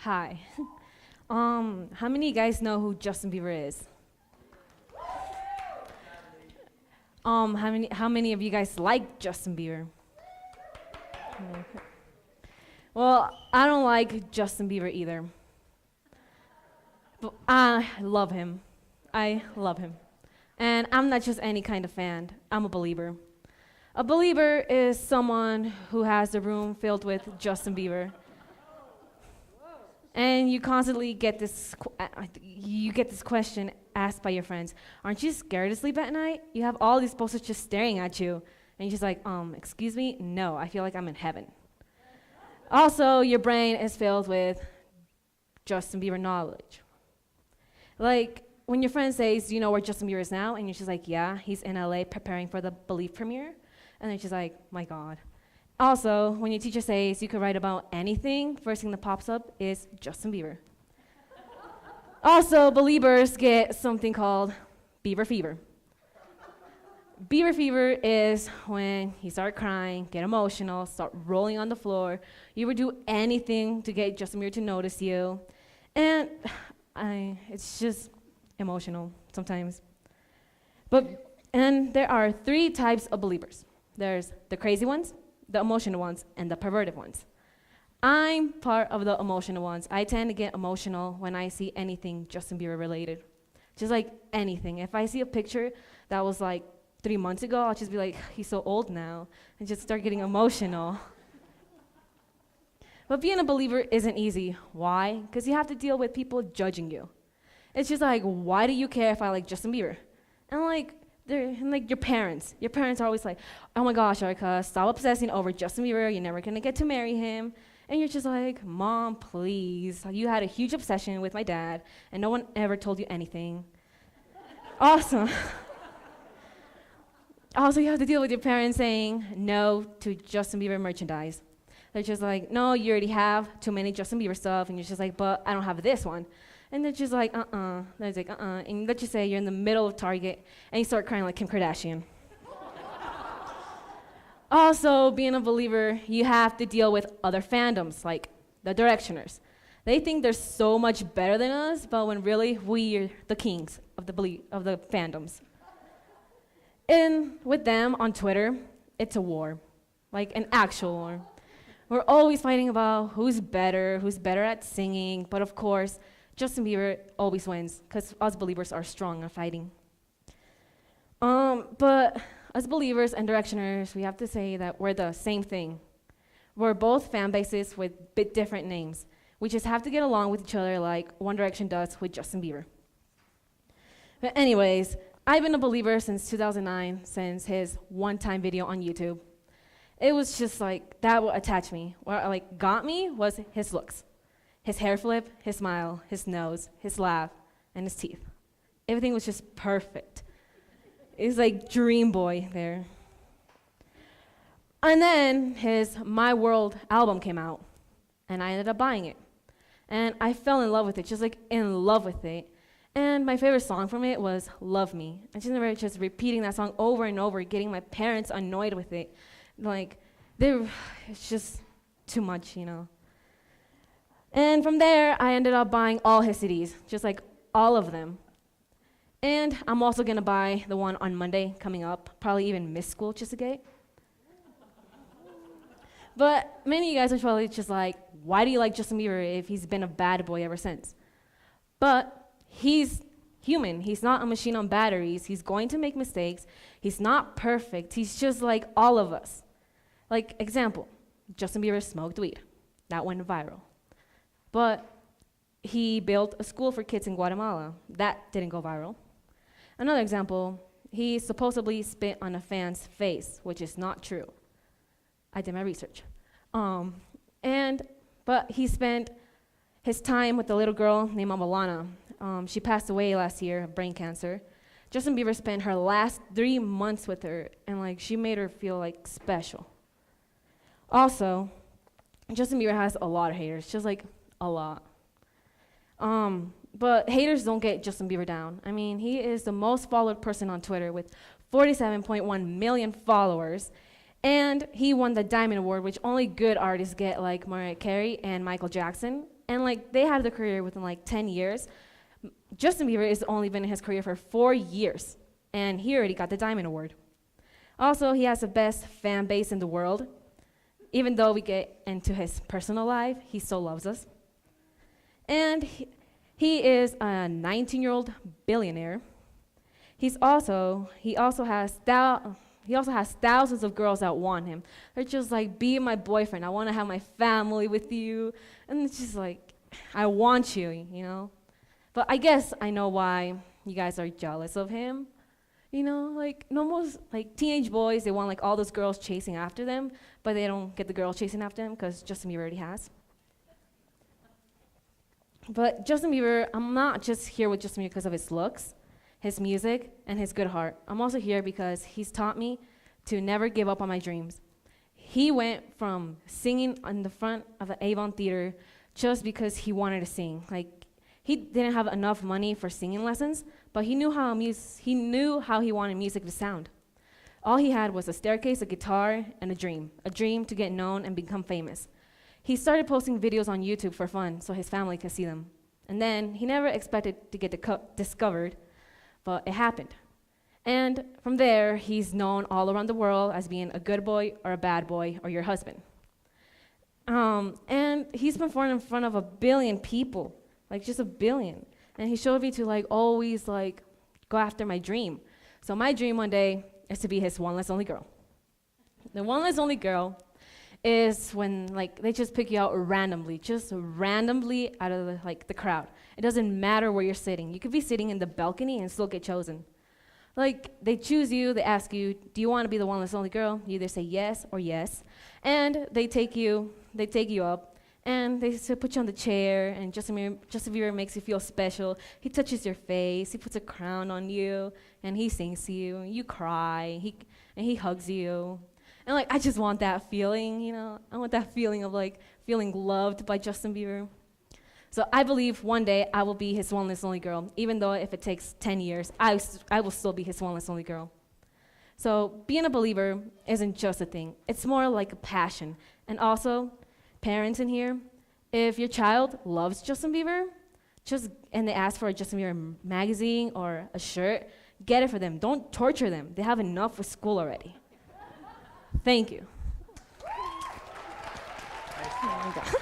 Hi. How many of you guys know who Justin Bieber is? How many of you guys like Justin Bieber? Okay. Well, I don't like Justin Bieber either. But I love him. I love him. And I'm not just any kind of fan. I'm a believer. A believer is someone who has a room filled with Justin Bieber. And you constantly get this question asked by your friends. Aren't you scared to sleep at night? You have all these posters just staring at you. And you're just like, excuse me? No, I feel like I'm in heaven. Also, your brain is filled with Justin Bieber knowledge. Like, when your friend says, do you know where Justin Bieber is now? And you're just like, yeah, he's in LA preparing for the Believe premiere. And they're just like, my God. Also, when your teacher says you could write about anything, first thing that pops up is Justin Bieber. Also, believers get something called Bieber fever. Bieber fever is when you start crying, get emotional, start rolling on the floor. You would do anything to get Justin Bieber to notice you. And it's just emotional sometimes. And there are 3 types of believers. There's the crazy ones, the emotional ones, and the perverted ones. I'm part of the emotional ones. I tend to get emotional when I see anything Justin Bieber related. Just like anything. If I see a picture that was like 3 months ago, I'll just be like, he's so old now, and just start getting emotional. But being a believer isn't easy. Why? Because you have to deal with people judging you. It's just like, why do you care if I like Justin Bieber? And like your parents. Your parents are always like, oh my gosh, Erica, stop obsessing over Justin Bieber. You're never gonna get to marry him. And you're just like, Mom, please. You had a huge obsession with my dad, and no one ever told you anything. Awesome. Also, you have to deal with your parents saying no to Justin Bieber merchandise. They're just like, no, you already have too many Justin Bieber stuff. And you're just like, but I don't have this one. And they're just like, They're like, And let's just say you're in the middle of Target, and you start crying like Kim Kardashian. Also, being a believer, you have to deal with other fandoms, like the Directioners. They think they're so much better than us, but when really, we're the kings of the fandoms. And with them on Twitter, it's a war, like an actual war. We're always fighting about who's better at singing, but of course, Justin Bieber always wins, because us believers are strong at fighting. But as believers and Directioners, we have to say that we're the same thing. We're both fan bases with bit different names. We just have to get along with each other like One Direction does with Justin Bieber. But anyways, I've been a believer since 2009, since his one-time video on YouTube. It was just like, that what attached me. What got me was his looks. His hair flip, his smile, his nose, his laugh, and his teeth. Everything was just perfect. It was like dream boy there. And then his My World album came out, and I ended up buying it. And I fell in love with it, just like in love with it. And my favorite song from it was Love Me. I just remember just repeating that song over and over, getting my parents annoyed with it. It's just too much, you know. And from there, I ended up buying all his CDs, just like all of them. And I'm also gonna buy the one on Monday coming up, probably even miss school just to get. But many of you guys are probably just like, why do you like Justin Bieber if he's been a bad boy ever since? But he's human. He's not a machine on batteries. He's going to make mistakes. He's not perfect. He's just like all of us. Like, example, Justin Bieber smoked weed. That went viral. But he built a school for kids in Guatemala. That didn't go viral. Another example, he supposedly spit on a fan's face, which is not true. I did my research. But he spent his time with a little girl named Amalana. She passed away last year of brain cancer. Justin Bieber spent her last 3 months with her, and she made her feel like special. Also, Justin Bieber has a lot of haters, just like a lot. But haters don't get Justin Bieber down. I mean, he is the most followed person on Twitter with 47.1 million followers. And he won the Diamond Award, which only good artists get, like Mariah Carey and Michael Jackson. And like they had their career within like 10 years. Justin Bieber has only been in his career for 4 years, and he already got the Diamond Award. Also, he has the best fan base in the world. Even though we get into his personal life, he still loves us. And he is a 19-year-old billionaire. He also has thousands of girls that want him. They're just like, be my boyfriend. I want to have my family with you. And it's just like, I want you, you know? But I guess I know why you guys are jealous of him. You know, like most like teenage boys, they want like all those girls chasing after them, but they don't get the girls chasing after them because Justin Bieber already has. But Justin Bieber, I'm not just here with Justin Bieber because of his looks, his music, and his good heart. I'm also here because he's taught me to never give up on my dreams. He went from singing on the front of the Avon Theater just because he wanted to sing. Like, he didn't have enough money for singing lessons, but he knew how he wanted music to sound. All he had was a staircase, a guitar, and a dream to get known and become famous. He started posting videos on YouTube for fun so his family could see them. And then he never expected to get discovered, but it happened. And from there, he's known all around the world as being a good boy or a bad boy or your husband. And he's performed in front of 1 billion people, like just 1 billion. And he showed me to like always like go after my dream. So my dream one day is to be his one less only girl. The one less only girl is when like they just pick you out randomly, just randomly out of the crowd. It doesn't matter where you're sitting. You could be sitting in the balcony and still get chosen. Like they choose you, they ask you, do you want to be the one less only girl? You either say yes or yes. And they take you up. And they put you on the chair, and Justin Bieber makes you feel special. He touches your face, he puts a crown on you, and he sings to you, and you cry, and he hugs you. And like, I just want that feeling, you know? I want that feeling of like feeling loved by Justin Bieber. So I believe one day I will be his one less only girl, even though if it takes 10 years, I will still be his one less only girl. So being a believer isn't just a thing. It's more like a passion. And also, parents in here, if your child loves Justin Bieber, and they ask for a Justin Bieber magazine or a shirt, get it for them. Don't torture them. They have enough with school already. Thank you. Oh my God.